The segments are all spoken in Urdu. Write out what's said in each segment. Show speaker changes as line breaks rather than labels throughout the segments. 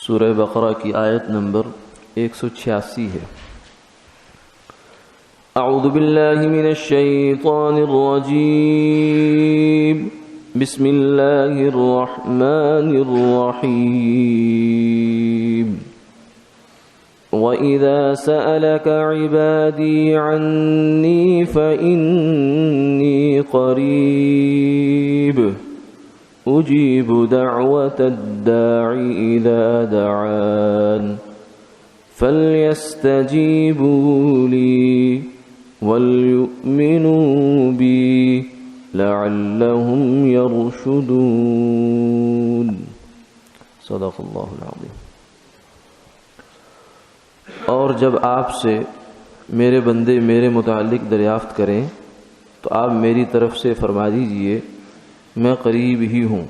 سورہ بقرہ کی آیت نمبر 186 ہے۔ اعوذ باللہ من الشیطان الرجیم، بسم اللہ الرحمن الرحیم۔ وَإِذَا سَأَلَكَ عِبَادِي عَنِّي فَإِنِّي قَرِيبٌ أُجِيبُ دَعْوَةَ الدَّاعِ إِذَا دَعَانِ فَلْيَسْتَجِيبُوا لِي وَلْيُؤْمِنُوا بِي لَعَلَّهُمْ يَرْشُدُونَ۔ صدق اللہ العظیم۔ اور جب آپ سے میرے بندے میرے متعلق دریافت کریں تو آپ میری طرف سے فرما دیجئے میں قریب ہی ہوں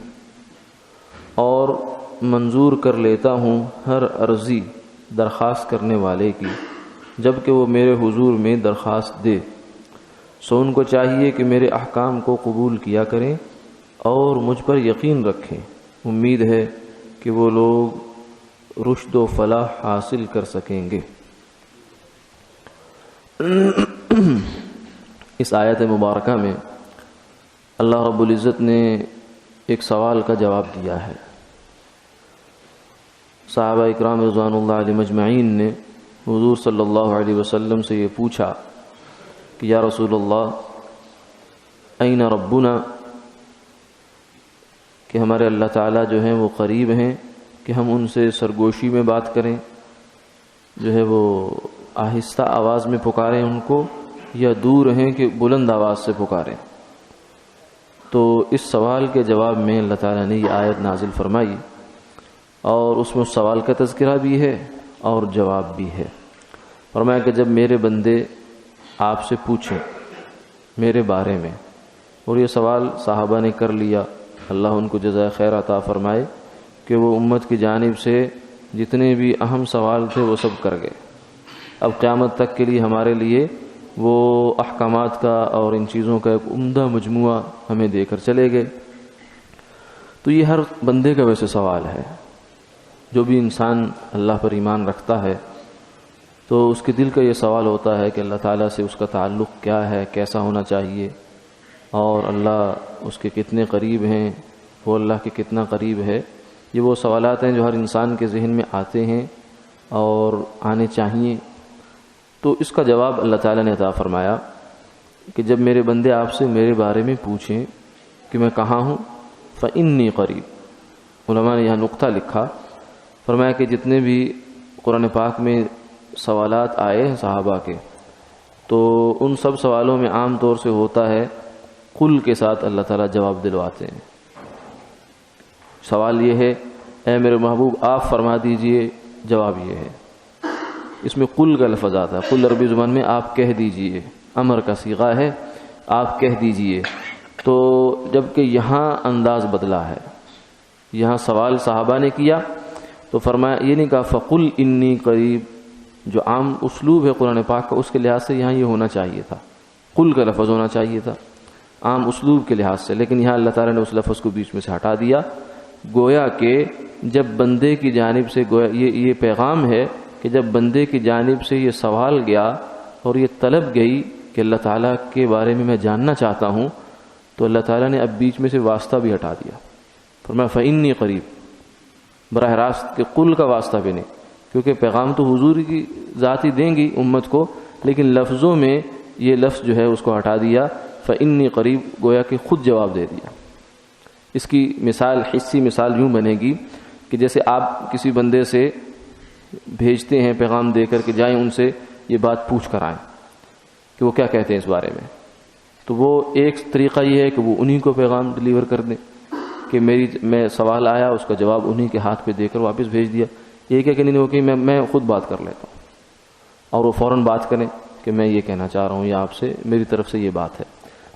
اور منظور کر لیتا ہوں ہر عرضی درخواست کرنے والے کی جب کہ وہ میرے حضور میں درخواست دے۔ سو ان کو چاہیے کہ میرے احکام کو قبول کیا کریں اور مجھ پر یقین رکھیں۔ امید ہے کہ وہ لوگ رشد و فلاح حاصل کر سکیں گے۔ اس آیت مبارکہ میں اللہ رب العزت نے ایک سوال کا جواب دیا ہے۔ صحابہ اکرام رضوان اللہ علیہ مجمعین نے حضور صلی اللہ علیہ وسلم سے یہ پوچھا کہ یا رسول اللہ این ربنا، کہ ہمارے اللہ تعالیٰ جو ہیں وہ قریب ہیں کہ ہم ان سے سرگوشی میں بات کریں، جو ہے وہ آہستہ آواز میں پکاریں ان کو، یا دور ہیں کہ بلند آواز سے پکاریں؟ تو اس سوال کے جواب میں اللہ تعالیٰ نے یہ آیت نازل فرمائی اور اس میں اس سوال کا تذکرہ بھی ہے اور جواب بھی ہے۔ فرمایا کہ جب میرے بندے آپ سے پوچھیں میرے بارے میں، اور یہ سوال صحابہ نے کر لیا، اللہ ان کو جزائے خیر عطا فرمائے کہ وہ امت کی جانب سے جتنے بھی اہم سوال تھے وہ سب کر گئے۔ اب قیامت تک کے لیے ہمارے لیے وہ احکامات کا اور ان چیزوں کا ایک عمدہ مجموعہ ہمیں دے کر چلے گئے۔ تو یہ ہر بندے کا ویسے سوال ہے، جو بھی انسان اللہ پر ایمان رکھتا ہے تو اس کے دل کا یہ سوال ہوتا ہے کہ اللہ تعالیٰ سے اس کا تعلق کیا ہے، کیسا ہونا چاہیے، اور اللہ اس کے کتنے قریب ہیں، وہ اللہ کے کتنا قریب ہے۔ یہ وہ سوالات ہیں جو ہر انسان کے ذہن میں آتے ہیں اور آنے چاہیے۔ تو اس کا جواب اللہ تعالیٰ نے عطا فرمایا کہ جب میرے بندے آپ سے میرے بارے میں پوچھیں کہ میں کہاں ہوں، فإنی قریب۔ علماء نے یہاں نقطہ لکھا، فرمایا کہ جتنے بھی قرآن پاک میں سوالات آئے ہیں صحابہ کے، تو ان سب سوالوں میں عام طور سے ہوتا ہے قل کے ساتھ اللہ تعالیٰ جواب دلواتے ہیں۔ سوال یہ ہے اے میرے محبوب آپ فرما دیجئے، جواب یہ ہے۔ اس میں قل کا لفظ آتا ہے، قل عربی زبان میں آپ کہہ دیجئے، امر کا صیغہ ہے، آپ کہہ دیجئے۔ تو جبکہ یہاں انداز بدلا ہے، یہاں سوال صحابہ نے کیا تو فرمایا، یہ نہیں کہا فقل انی قریب، جو عام اسلوب ہے قرآن پاک کا اس کے لحاظ سے یہاں یہ ہونا چاہیے تھا، قل کا لفظ ہونا چاہیے تھا عام اسلوب کے لحاظ سے، لیکن یہاں اللہ تعالیٰ نے اس لفظ کو بیچ میں سے ہٹا دیا، گویا کہ جب بندے کی جانب سے یہ پیغام ہے کہ جب بندے کی جانب سے یہ سوال گیا اور یہ طلب گئی کہ اللہ تعالیٰ کے بارے میں جاننا چاہتا ہوں، تو اللہ تعالیٰ نے اب بیچ میں سے واسطہ بھی ہٹا دیا، فرمایا فإنی قریب، براہ راست کہ قل کا واسطہ بھی نہیں، کیونکہ پیغام تو حضور کی ذات ہی دیں گی امت کو، لیکن لفظوں میں یہ لفظ جو ہے اس کو ہٹا دیا، فإنی قریب، گویا کہ خود جواب دے دیا۔ اس کی مثال، حصی مثال یوں بنے گی کہ جیسے آپ کسی بندے سے بھیجتے ہیں پیغام دے کر کہ جائیں ان سے یہ بات پوچھ کر آئیں کہ وہ کیا کہتے ہیں اس بارے میں، تو وہ ایک طریقہ یہ ہے کہ وہ انہی کو پیغام ڈلیور کر دیں کہ میں سوال آیا اس کا جواب انہی کے ہاتھ پہ دے کر واپس بھیج دیا۔ ایک ہے کہ نہیں وہ کہ میں خود بات کر لیتا ہوں اور وہ فوراً بات کریں کہ میں یہ کہنا چاہ رہا ہوں یا آپ سے میری طرف سے یہ بات ہے۔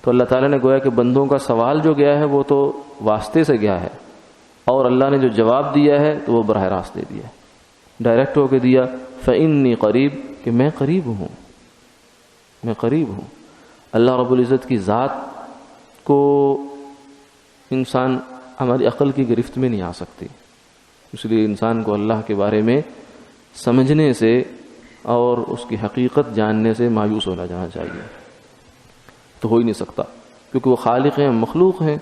تو اللہ تعالیٰ نے گویا کہ بندوں کا سوال جو گیا ہے وہ تو واسطے سے گیا ہے، اور اللہ نے جو جواب دیا ہے تو وہ براہ راست دے دیا ہے، ڈائریکٹ ہو کے دیا، فإنی قریب، کہ میں قریب ہوں، میں قریب ہوں۔ اللہ رب العزت کی ذات کو انسان ہماری عقل کی گرفت میں نہیں آ سکتی، اس لیے انسان کو اللہ کے بارے میں سمجھنے سے اور اس کی حقیقت جاننے سے مایوس ہونا جانا چاہیے. تو ہو ہی نہیں سکتا، کیونکہ وہ خالق ہیں، ہم مخلوق ہیں.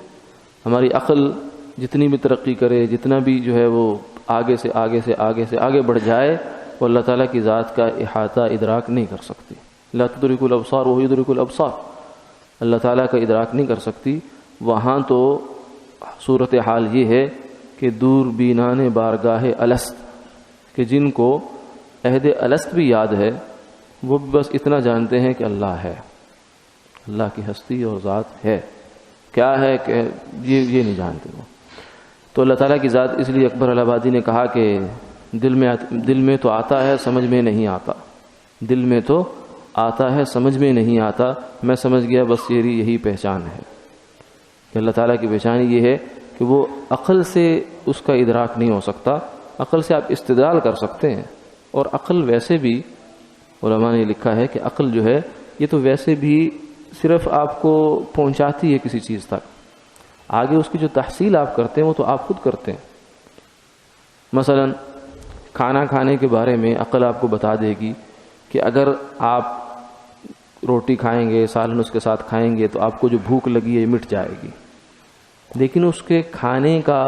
ہماری عقل جتنی بھی ترقی کرے، جتنا بھی جو ہے وہ آگے سے آگے بڑھ جائے، وہ اللہ تعالیٰ کی ذات کا احاطہ ادراک نہیں کر سکتی. لا تدرک الابصار وهو يدرك الابصار، اللہ تعالیٰ کا ادراک نہیں کر سکتی. وہاں تو صورتحال یہ ہے کہ دور بینان بارگاہ الست، کہ جن کو عہد الست بھی یاد ہے، وہ بھی بس اتنا جانتے ہیں کہ اللہ ہے، اللہ کی ہستی اور ذات ہے. کیا ہے کہ یہ نہیں جانتے وہ. تو اللہ تعالیٰ کی ذات، اس لیے اکبر الہ آبادی نے کہا کہ دل میں تو آتا ہے، سمجھ میں نہیں آتا. دل میں تو آتا ہے، سمجھ میں نہیں آتا. میں سمجھ گیا بس یہی پہچان ہے کہ اللہ تعالیٰ کی پہچان یہ ہے کہ وہ عقل سے اس کا ادراک نہیں ہو سکتا. عقل سے آپ استدلال کر سکتے ہیں، اور عقل ویسے بھی علماء نے لکھا ہے کہ عقل جو ہے یہ تو ویسے بھی صرف آپ کو پہنچاتی ہے کسی چیز تک. آگے اس کی جو تحصیل آپ کرتے ہیں وہ تو آپ خود کرتے ہیں. مثلا کھانا کھانے کے بارے میں عقل آپ کو بتا دے گی کہ اگر آپ روٹی کھائیں گے، سالن اس کے ساتھ کھائیں گے، تو آپ کو جو بھوک لگی ہے یہ مٹ جائے گی. لیکن اس کے کھانے کا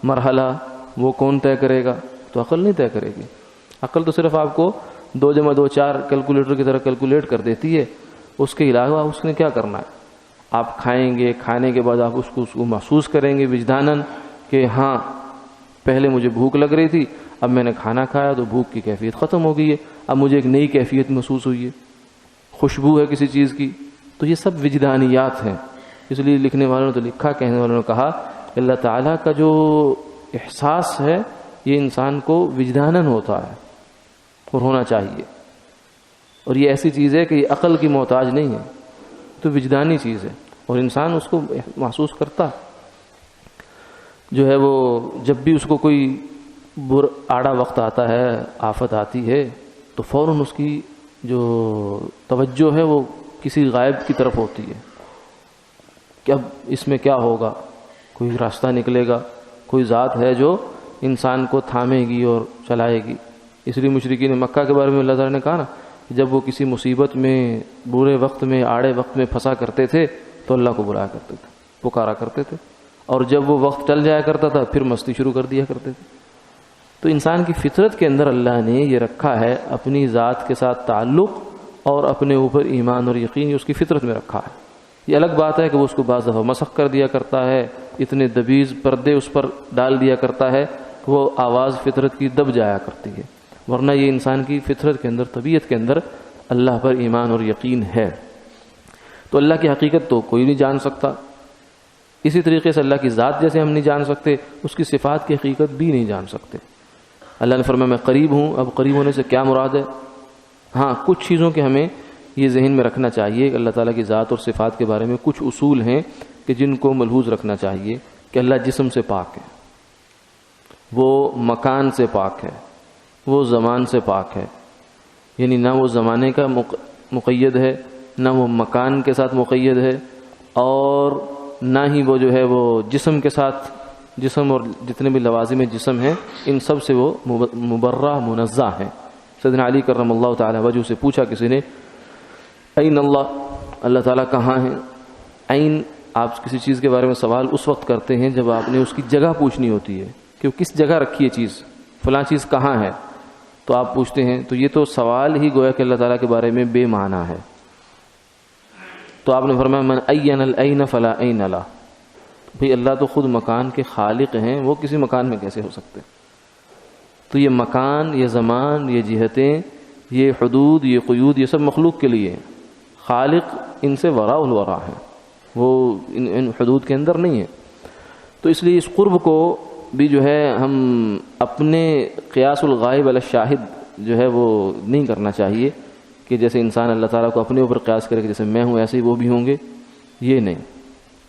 مرحلہ وہ کون طے کرے گا؟ تو عقل نہیں طے کرے گی. عقل تو صرف آپ کو 2 + 2 4 کیلکولیٹر کی طرح کیلکولیٹ کر دیتی ہے. اس کے علاوہ اس نے کیا کرنا ہے؟ آپ کھائیں گے، کھانے کے بعد آپ اس کو محسوس کریں گے وجداناً کہ ہاں پہلے مجھے بھوک لگ رہی تھی، اب میں نے کھانا کھایا تو بھوک کی کیفیت ختم ہو گئی ہے، اب مجھے ایک نئی کیفیت محسوس ہوئی ہے، خوشبو ہے کسی چیز کی. تو یہ سب وجدانیات ہیں. اس لیے لکھنے والوں نے تو لکھا، کہنے والوں نے کہا کہ اللہ تعالیٰ کا جو احساس ہے یہ انسان کو وجداناً ہوتا ہے اور ہونا چاہیے. اور یہ ایسی چیز ہے کہ یہ عقل کی محتاج نہیں ہے، تو وجدانی چیز ہے، اور انسان اس کو محسوس کرتا. جو ہے وہ جب بھی اس کو کوئی آڑا وقت آتا ہے، آفت آتی ہے، تو فوراً اس کی جو توجہ ہے وہ کسی غائب کی طرف ہوتی ہے کہ اب اس میں کیا ہوگا، کوئی راستہ نکلے گا، کوئی ذات ہے جو انسان کو تھامے گی اور چلائے گی. اس لیے مشرکین مکہ کے بارے میں اللہ تعالیٰ نے کہا نا، جب وہ کسی مصیبت میں، برے وقت میں، آڑے وقت میں پھنسا کرتے تھے تو اللہ کو بلایا کرتے تھے، پکارا کرتے تھے، اور جب وہ وقت ٹل جایا کرتا تھا پھر مستی شروع کر دیا کرتے تھے. تو انسان کی فطرت کے اندر اللہ نے یہ رکھا ہے اپنی ذات کے ساتھ تعلق اور اپنے اوپر ایمان اور یقین، یہ اس کی فطرت میں رکھا ہے. یہ الگ بات ہے کہ وہ اس کو بعض دفعہ مسخ کر دیا کرتا ہے، اتنے دبیز پردے اس پر ڈال دیا کرتا ہے کہ وہ آواز فطرت کی دب جایا کرتی ہے، ورنہ یہ انسان کی فطرت کے اندر، طبیعت کے اندر اللہ پر ایمان اور یقین ہے. تو اللہ کی حقیقت تو کوئی نہیں جان سکتا. اسی طریقے سے اللہ کی ذات جیسے ہم نہیں جان سکتے، اس کی صفات کی حقیقت بھی نہیں جان سکتے. اللہ نے فرمایا میں قریب ہوں. اب قریب ہونے سے کیا مراد ہے؟ ہاں کچھ چیزوں کے ہمیں یہ ذہن میں رکھنا چاہیے کہ اللہ تعالیٰ کی ذات اور صفات کے بارے میں کچھ اصول ہیں کہ جن کو ملحوظ رکھنا چاہیے. کہ اللہ جسم سے پاک ہے، وہ مکان سے پاک ہے، وہ زمان سے پاک ہے. یعنی نہ وہ زمانے کا مقید ہے، نہ وہ مکان کے ساتھ مقید ہے، اور نہ ہی وہ جو ہے وہ جسم کے ساتھ، جسم اور جتنے بھی لوازم جسم ہیں ان سب سے وہ مبرہ منزہ ہیں. سیدنا علی کرم اللہ تعالی وجہ سے پوچھا کسی نے، این اللہ، اللہ تعالیٰ کہاں ہیں؟ این، آپ کسی چیز کے بارے میں سوال اس وقت کرتے ہیں جب آپ نے اس کی جگہ پوچھنی ہوتی ہے کہ وہ کس جگہ رکھی ہے چیز، فلاں چیز کہاں ہے، تو آپ پوچھتے ہیں. تو یہ تو سوال ہی گویا کہ اللہ تعالیٰ کے بارے میں بے معنی ہے. تو آپ نے فرمایا من این العین فلا عین لا. بھئی اللہ تو خود مکان کے خالق ہیں، وہ کسی مکان میں کیسے ہو سکتے؟ تو یہ مکان، یہ زمان، یہ جہتیں، یہ حدود، یہ قیود، یہ سب مخلوق کے لیے. خالق ان سے وراء الورا ہے، وہ ان حدود کے اندر نہیں ہے. تو اس لیے اس قرب کو بھی جو ہے ہم اپنے قیاس الغائب علی الشاہد جو ہے وہ نہیں کرنا چاہیے کہ جیسے انسان اللہ تعالیٰ کو اپنے اوپر قیاس کرے کہ جیسے میں ہوں ایسے ہی وہ بھی ہوں گے. یہ نہیں،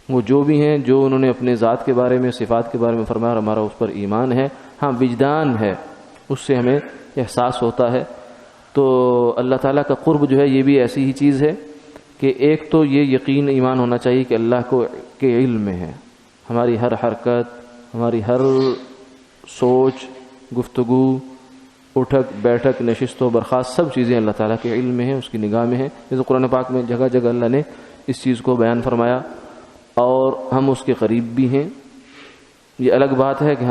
وہ جو بھی ہیں، جو انہوں نے اپنے ذات کے بارے میں، صفات کے بارے میں فرمایا اور ہمارا اس پر ایمان ہے. ہاں وجدان ہے، اس سے ہمیں احساس ہوتا ہے. تو اللہ تعالیٰ کا قرب جو ہے یہ بھی ایسی ہی چیز ہے کہ ایک تو یہ یقین ایمان ہونا چاہیے کہ اللہ کو کے علم میں ہے، ہماری ہر حرکت، ہماری ہر سوچ، گفتگو، اٹھک بیٹھک، نشست و برخاست، سب چیزیں اللہ تعالیٰ کے علم میں ہیں، اس کی نگاہ میں ہیں. جیسے قرآن پاک میں جگہ جگہ اللہ نے اس چیز کو بیان فرمایا، اور ہم اس کے قریب بھی ہیں. یہ الگ بات ہے کہ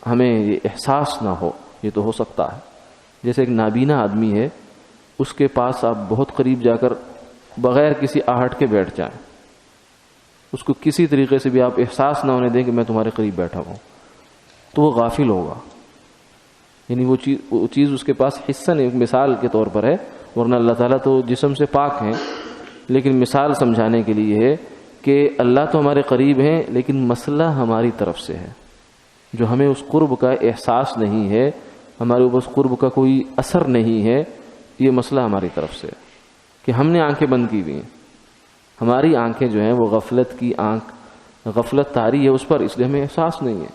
ہمیں یہ احساس نہ ہو، یہ تو ہو سکتا ہے. جیسے ایک نابینا آدمی ہے، اس کے پاس آپ بہت قریب جا کر بغیر کسی آہٹ کے بیٹھ جائیں، اس کو کسی طریقے سے بھی آپ احساس نہ ہونے دیں کہ میں تمہارے قریب بیٹھا ہوں، تو وہ غافل ہوگا. یعنی وہ چیز اس کے پاس حصہ نہیں. مثال کے طور پر ہے، ورنہ اللہ تعالیٰ تو جسم سے پاک ہیں، لیکن مثال سمجھانے کے لیے ہے کہ اللہ تو ہمارے قریب ہیں، لیکن مسئلہ ہماری طرف سے ہے. جو ہمیں اس قرب کا احساس نہیں ہے، ہمارے اوپر اس قرب کا کوئی اثر نہیں ہے، یہ مسئلہ ہماری طرف سے ہے کہ ہم نے آنکھیں بند کی ہوئی ہیں. ہماری آنکھیں جو ہیں وہ غفلت کی آنکھ، غفلت طاری ہے اس پر، اس لیے ہمیں احساس نہیں ہے.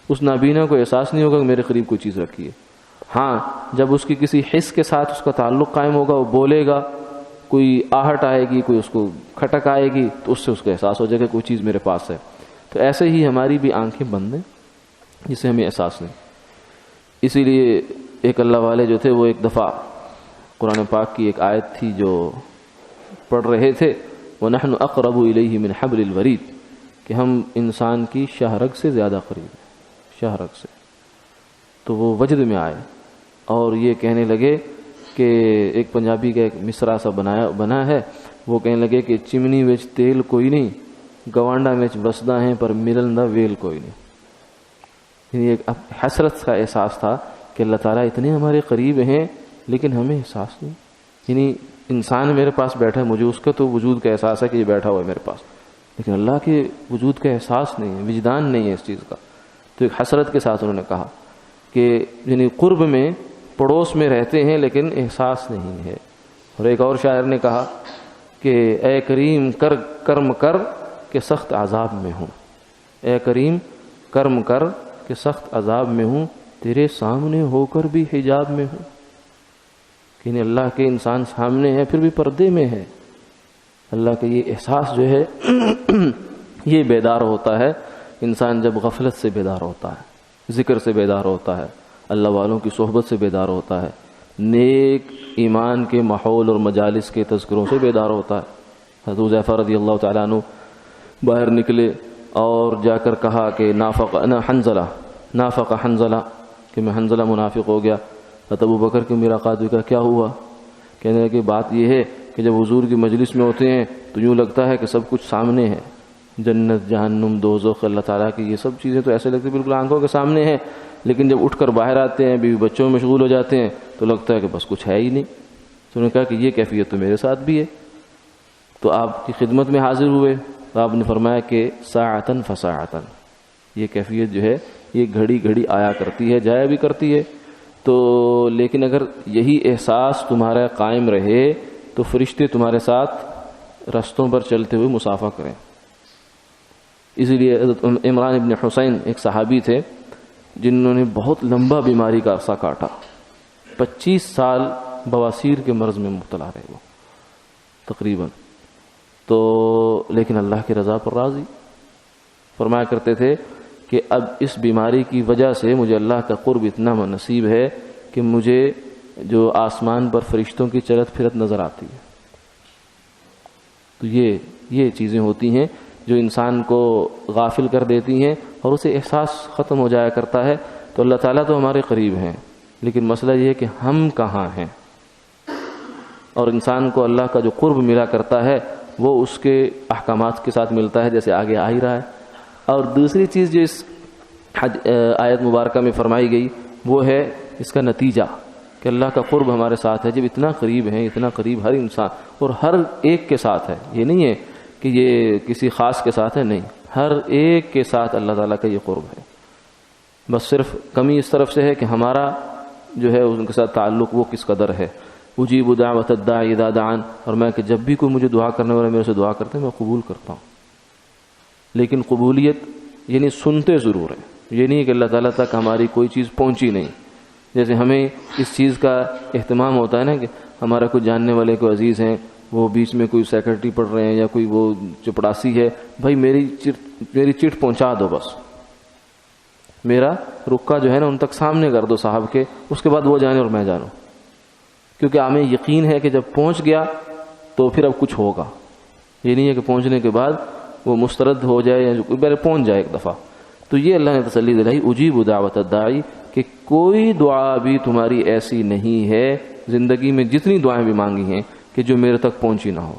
اس نابینا کو احساس نہیں ہوگا کہ میرے قریب کوئی چیز رکھی ہے. ہاں جب اس کی کسی حس کے ساتھ اس کا تعلق قائم ہوگا، وہ بولے گا، کوئی آہٹ آئے گی، کوئی اس کو کھٹک آئے گی، تو اس سے اس کو احساس ہو جائے گا کوئی چیز میرے پاس ہے. تو ایسے ہی ہماری بھی آنکھیں بند ہیں جسے ہمیں احساس نہیں. اسی لیے ایک اللہ والے جو تھے وہ ایک دفعہ قرآن پاک کی ایک آیت تھی جو پڑھ رہے تھے، وَنَحْنُ أَقْرَبُ إِلَيْهِ مِنْ حَبْلِ الْوَرِيدِ، کہ ہم انسان کی شاہ رگ سے زیادہ قریب ہیں، شاہ رگ سے. تو وہ وجد میں آئے اور یہ کہنے لگے کہ ایک پنجابی کا ایک مصرع سا بنا ہے، وہ کہنے لگے کہ چمنی وچ تیل کوئی نہیں، گوانڈا وچ وسدا ہیں پر ملن دا ویل کوئی نہیں. یعنی ایک حسرت کا احساس تھا کہ اللہ تعالیٰ اتنے ہمارے قریب ہیں لیکن ہمیں احساس نہیں. یعنی انسان میرے پاس بیٹھا ہے، مجھے اس کا تو وجود کا احساس ہے کہ یہ بیٹھا ہوا ہے میرے پاس، لیکن اللہ کے وجود کا احساس نہیں ہے، وجدان نہیں ہے اس چیز کا. تو ایک حسرت کے ساتھ انہوں نے کہا کہ یعنی قرب میں، پڑوس میں رہتے ہیں لیکن احساس نہیں ہے. اور ایک اور شاعر نے کہا کہ اے کریم کرم کر کہ سخت عذاب میں ہوں، اے کریم کرم کر کہ سخت عذاب میں ہوں، تیرے سامنے ہو کر بھی حجاب میں ہوں. کہ اللہ کے انسان سامنے ہے پھر بھی پردے میں ہے. اللہ کا یہ احساس جو ہے یہ بیدار ہوتا ہے انسان جب غفلت سے بیدار ہوتا ہے، ذکر سے بیدار ہوتا ہے، اللہ والوں کی صحبت سے بیدار ہوتا ہے، نیک ایمان کے ماحول اور مجالس کے تذکروں سے بیدار ہوتا ہے. حضرت حذیفہ رضی اللہ تعالیٰ عنہ باہر نکلے اور جا کر کہا کہ نافق حنظلہ، کہ میں حنظلہ منافق ہو گیا. حضرت ابوبکر کے ملاقات ہوئی، کیا ہوا؟ کہنے لگے بات یہ ہے کہ جب حضور کی مجلس میں ہوتے ہیں تو یوں لگتا ہے کہ سب کچھ سامنے ہے، جنت جہنم دوزخ اللہ تعالیٰ کی یہ سب چیزیں تو ایسے لگتی بالکل آنکھوں کے سامنے ہیں، لیکن جب اٹھ کر باہر آتے ہیں، بیوی بچوں میں مشغول ہو جاتے ہیں تو لگتا ہے کہ بس کچھ ہے ہی نہیں. تو انہوں نے کہا کہ یہ کیفیت تو میرے ساتھ بھی ہے. تو آپ کی خدمت میں حاضر ہوئے تو آپ نے فرمایا کہ ساعتن فساعتن، یہ کیفیت جو ہے یہ گھڑی گھڑی آیا کرتی ہے، جایا بھی کرتی ہے. تو لیکن اگر یہی احساس تمہارا قائم رہے تو فرشتے تمہارے ساتھ رستوں پر چلتے ہوئے مسافہ کریں. اسی لیے عمران ابن حسین ایک صحابی تھے جنہوں نے بہت لمبا بیماری کا عرصہ کاٹا، 25 سال بواسیر کے مرض میں مبتلا رہے وہ تقریباً. تو لیکن اللہ کی رضا پر راضی، فرمایا کرتے تھے کہ اب اس بیماری کی وجہ سے مجھے اللہ کا قرب اتنا نصیب ہے کہ مجھے جو آسمان پر فرشتوں کی چلت پھرت نظر آتی ہے. تو یہ چیزیں ہوتی ہیں جو انسان کو غافل کر دیتی ہیں اور اسے احساس ختم ہو جایا کرتا ہے. تو اللہ تعالیٰ تو ہمارے قریب ہیں، لیکن مسئلہ یہ ہے کہ ہم کہاں ہیں. اور انسان کو اللہ کا جو قرب ملا کرتا ہے وہ اس کے احکامات کے ساتھ ملتا ہے، جیسے آگے آ ہی رہا ہے. اور دوسری چیز جو اس آیت مبارکہ میں فرمائی گئی وہ ہے اس کا نتیجہ کہ اللہ کا قرب ہمارے ساتھ ہے. جب اتنا قریب ہیں، اتنا قریب ہر انسان اور ہر ایک کے ساتھ ہے، یہ نہیں ہے کہ یہ کسی خاص کے ساتھ ہے، نہیں، ہر ایک کے ساتھ اللہ تعالیٰ کا یہ قرب ہے. بس صرف کمی اس طرف سے ہے کہ ہمارا جو ہے ان کے ساتھ تعلق وہ کس قدر ہے. اجیب دعوت الداعی اذا دعان، اور میں کہ جب بھی کوئی مجھے دعا کرنے والا میرے سے دعا کرتے ہیں میں قبول کرتا ہوں. لیکن قبولیت یعنی سنتے ضرور ہیں، یہ نہیں کہ اللہ تعالیٰ تک ہماری کوئی چیز پہنچی نہیں. جیسے ہمیں اس چیز کا اہتمام ہوتا ہے نا کہ ہمارا کوئی جاننے والے کوئی عزیز ہیں، وہ بیچ میں کوئی سیکرٹری پڑھ رہے ہیں یا کوئی وہ چپڑاسی ہے، بھائی میری چٹ پہنچا دو بس. میرا رکا جو ہے نا ان تک سامنے کر دو صاحب کے، اس کے بعد وہ جانے اور میں جانوں، کیونکہ ہمیں یقین ہے کہ جب پہنچ گیا تو پھر اب کچھ ہوگا. یہ نہیں ہے کہ پہنچنے کے بعد وہ مسترد ہو جائے یا پہلے پہنچ جائے ایک دفعہ. تو یہ اللہ نے تسلی دلائی، اجیب دعوت الداعی، کہ کوئی دعا بھی تمہاری ایسی نہیں ہے زندگی میں جتنی دعائیں بھی مانگی ہیں کہ جو میرے تک پہنچی نہ ہو.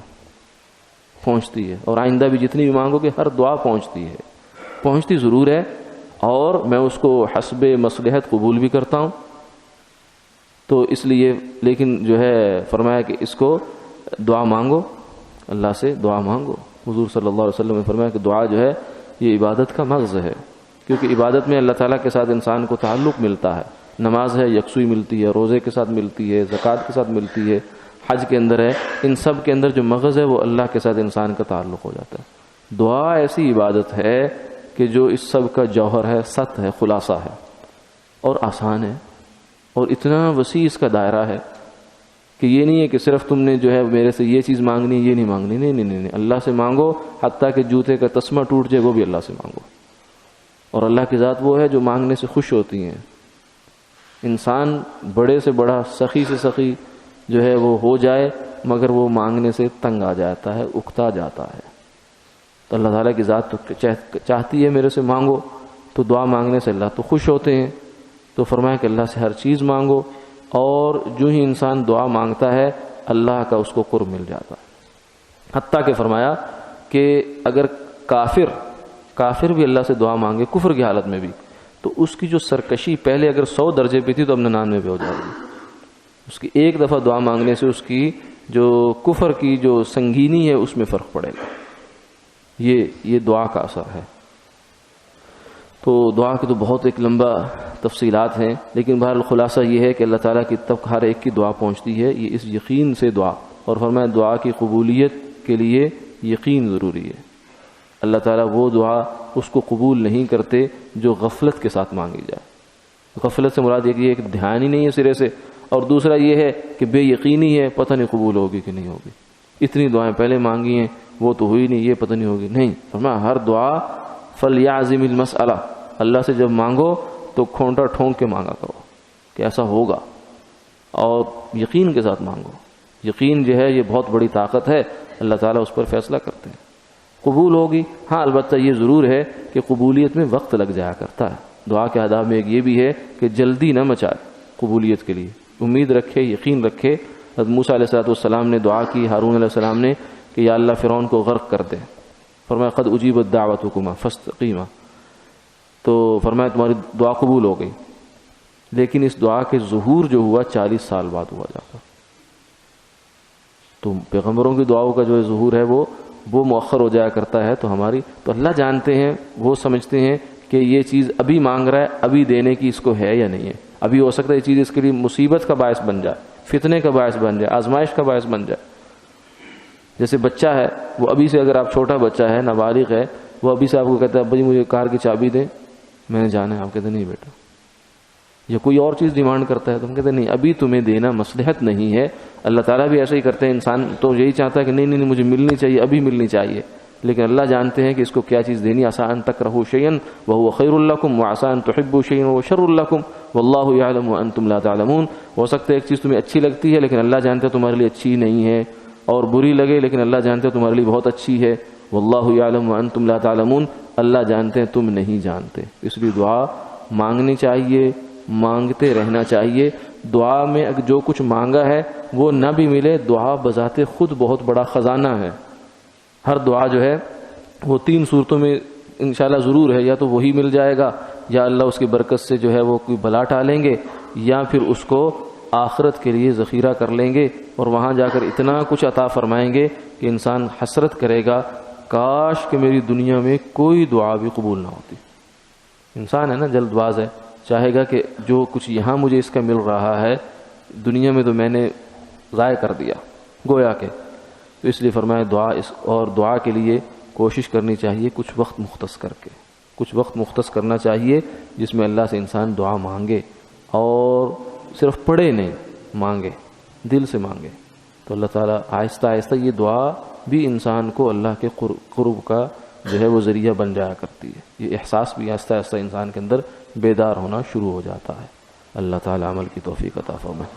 پہنچتی ہے، اور آئندہ بھی جتنی بھی مانگو گے ہر دعا پہنچتی ہے، پہنچتی ضرور ہے، اور میں اس کو حسب مصلحت قبول بھی کرتا ہوں. تو اس لیے لیکن جو ہے فرمایا کہ اس کو دعا مانگو، اللہ سے دعا مانگو. حضور صلی اللہ علیہ وسلم نے فرمایا کہ دعا جو ہے یہ عبادت کا مغز ہے، کیونکہ عبادت میں اللہ تعالیٰ کے ساتھ انسان کو تعلق ملتا ہے. نماز ہے یکسوئی ملتی ہے، روزے کے ساتھ ملتی ہے، زکوٰۃ کے ساتھ ملتی ہے، حج کے اندر ہے. ان سب کے اندر جو مغز ہے وہ اللہ کے ساتھ انسان کا تعلق ہو جاتا ہے. دعا ایسی عبادت ہے کہ جو اس سب کا جوہر ہے، سطح ہے، خلاصہ ہے، اور آسان ہے، اور اتنا وسیع اس کا دائرہ ہے کہ یہ نہیں ہے کہ صرف تم نے جو ہے میرے سے یہ چیز مانگنی یہ نہیں مانگنی. نہیں نہیں نہیں، اللہ سے مانگو، حتیٰ کہ جوتے کا تسمہ ٹوٹ جائے وہ بھی اللہ سے مانگو. اور اللہ کی ذات وہ ہے جو مانگنے سے خوش ہوتی ہیں. انسان بڑے سے بڑا، سخی سے سخی جو ہے وہ ہو جائے، مگر وہ مانگنے سے تنگ آ جاتا ہے، اکتا جاتا ہے. تو اللہ تعالیٰ کی ذات تو چاہتی ہے میرے سے مانگو، تو دعا مانگنے سے اللہ تو خوش ہوتے ہیں. تو فرمایا کہ اللہ سے ہر چیز مانگو، اور جو ہی انسان دعا مانگتا ہے اللہ کا اس کو قرب مل جاتا ہے. حتیٰ کہ فرمایا کہ اگر کافر بھی اللہ سے دعا مانگے کفر کی حالت میں بھی، تو اس کی جو سرکشی پہلے اگر 100 درجے پہ تھی تو اب 99 پہ ہو جائے گی. اس کی ایک دفعہ دعا مانگنے سے اس کی جو کفر کی جو سنگینی ہے اس میں فرق پڑے گا. یہ دعا کا اثر ہے. تو دعا کی تو بہت ایک لمبا تفصیلات ہیں، لیکن بہرحال خلاصہ یہ ہے کہ اللہ تعالیٰ کی تک ہر ایک کی دعا پہنچتی ہے. یہ اس یقین سے دعا، اور فرمایا دعا کی قبولیت کے لیے یقین ضروری ہے. اللہ تعالیٰ وہ دعا اس کو قبول نہیں کرتے جو غفلت کے ساتھ مانگی جائے. غفلت سے مراد یہ کہ دھیان ہی نہیں ہے سرے سے، اور دوسرا یہ ہے کہ بے یقینی ہے، پتہ نہیں قبول ہوگی کہ نہیں ہوگی. اتنی دعائیں پہلے مانگی ہیں وہ تو ہوئی نہیں، یہ پتہ نہیں ہوگی. نہیں، فرمایا ہر دعا فلیعزم المسئلہ، اللہ سے جب مانگو تو کھونٹا ٹھونک کے مانگا کرو کہ ایسا ہوگا، اور یقین کے ساتھ مانگو. یقین جو ہے یہ بہت بڑی طاقت ہے، اللہ تعالیٰ اس پر فیصلہ کرتے ہیں. قبول ہوگی، ہاں البتہ یہ ضرور ہے کہ قبولیت میں وقت لگ جایا کرتا ہے. دعا کے آداب میں ایک یہ بھی ہے کہ جلدی نہ مچائے قبولیت کے لیے. امید رکھے، یقین رکھے. حضرت موسیٰ علیہ السلام نے دعا کی، ہارون علیہ السلام نے، کہ یا اللہ فرعون کو غرق کر دے. فرمایا قد اجیبت دعوتکما فاستقیما، تو فرمایا تمہاری دعا قبول ہو گئی. لیکن اس دعا کے ظہور جو ہوا 40 سال بعد ہوا جا کر. تو پیغمبروں کی دعاؤں کا جو ظہور ہے وہ مؤخر ہو جایا کرتا ہے. تو ہماری تو اللہ جانتے ہیں، وہ سمجھتے ہیں کہ یہ چیز ابھی مانگ رہا ہے، ابھی دینے کی اس کو ہے یا نہیں ہے. ابھی ہو سکتا ہے یہ چیز اس کے لیے مصیبت کا باعث بن جائے، فتنے کا باعث بن جائے، آزمائش کا باعث بن جائے. جیسے بچہ ہے، وہ ابھی سے، اگر آپ چھوٹا بچہ ہے، نابالغ ہے، وہ ابھی سے آپ کو کہتا ہے ابھی مجھے کار کی چابی دیں، میں نے جانا ہے. آپ کہتے ہیں نہیں بیٹا. یا کوئی اور چیز ڈیمانڈ کرتا ہے تو ہم کہتے ہیں نہیں، ابھی تمہیں دینا مصلحت نہیں ہے. اللہ تعالیٰ بھی ایسا ہی کرتے ہیں. انسان تو یہی چاہتا ہے کہ نہیں مجھے ملنی چاہیے، ابھی ملنی چاہیے، لیکن اللہ جانتے ہیں کہ اس کو کیا چیز دینی. عسیٰ ان تکرہوا شیئا وہو خیر لکم وعسیٰ ان تحبوا شیئا وہو شر لکم واللہ یعلم وانتم لا تعلمون. ہو سکتا ہے ایک چیز تمہیں اچھی لگتی ہے لیکن اللہ جانتے ہیں تمہارے لیے اچھی نہیں ہے، اور بری لگے لیکن اللہ جانتے ہیں تمہارے لیے بہت اچھی ہے. واللہ یعلم وانتم لا تعلمون، اللہ جانتے ہیں تم نہیں جانتے. اس لیے دعا مانگنی چاہیے، مانگتے رہنا چاہیے. دعا میں جو کچھ مانگا ہے وہ نہ بھی ملے، دعا بذات خود بہت بڑا خزانہ ہے. ہر دعا جو ہے وہ 3 صورتوں میں انشاءاللہ ضرور ہے. یا تو وہی مل جائے گا، یا اللہ اس کی برکت سے جو ہے وہ کوئی بلا ٹالیں گے، یا پھر اس کو آخرت کے لیے ذخیرہ کر لیں گے، اور وہاں جا کر اتنا کچھ عطا فرمائیں گے کہ انسان حسرت کرے گا کاش کہ میری دنیا میں کوئی دعا بھی قبول نہ ہوتی. انسان ہے نا، جلد باز ہے، چاہے گا کہ جو کچھ یہاں مجھے اس کا مل رہا ہے دنیا میں تو میں نے ضائع کر دیا گویا کہ. تو اس لیے فرمایا دعا کے لیے کوشش کرنی چاہیے کچھ وقت مختص کرنا چاہیے جس میں اللہ سے انسان دعا مانگے، اور صرف پڑھے نہیں، مانگے، دل سے مانگے. تو اللہ تعالیٰ آہستہ آہستہ یہ دعا بھی انسان کو اللہ کے قرب کا جو ہے وہ ذریعہ بن جایا کرتی ہے. یہ احساس بھی آہستہ آہستہ انسان کے اندر بیدار ہونا شروع ہو جاتا ہے. اللہ تعالیٰ عمل کی توفیق عطا فرمائے.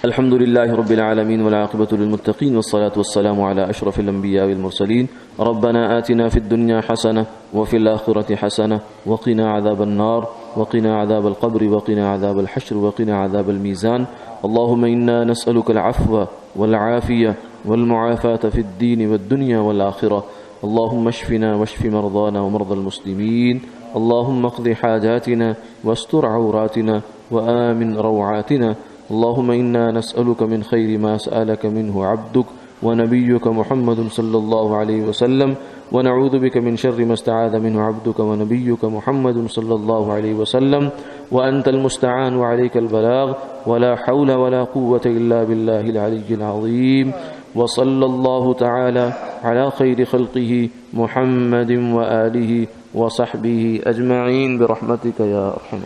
الحمد لله رب العالمين والعاقبة للمتقين والصلاة والسلام على أشرف الأنبياء والمرسلين. ربنا آتنا في الدنيا حسنة وفي الآخرة حسنة وقنا عذاب النار وقنا عذاب القبر وقنا عذاب الحشر وقنا عذاب الميزان. اللهم إنا نسألك العفو والعافية والمعافاة في الدين والدنيا والآخرة. اللهم اشفنا واشف مرضانا ومرضى المسلمين. اللهم اقض حاجاتنا واستر عوراتنا وآمن روعاتنا. اللهم إنا نسألك من خير ما سألك منه عبدك ونبيك محمد صلى الله عليه وسلم ونعوذ بك من شر ما استعاذ منه عبدك ونبيك محمد صلى الله عليه وسلم وأنت المستعان وعليك البلاغ ولا حول ولا قوة إلا بالله العلي العظيم. وصلى الله تعالى على خير خلقه محمد وآله وصحبه أجمعين برحمتك يا أرحم.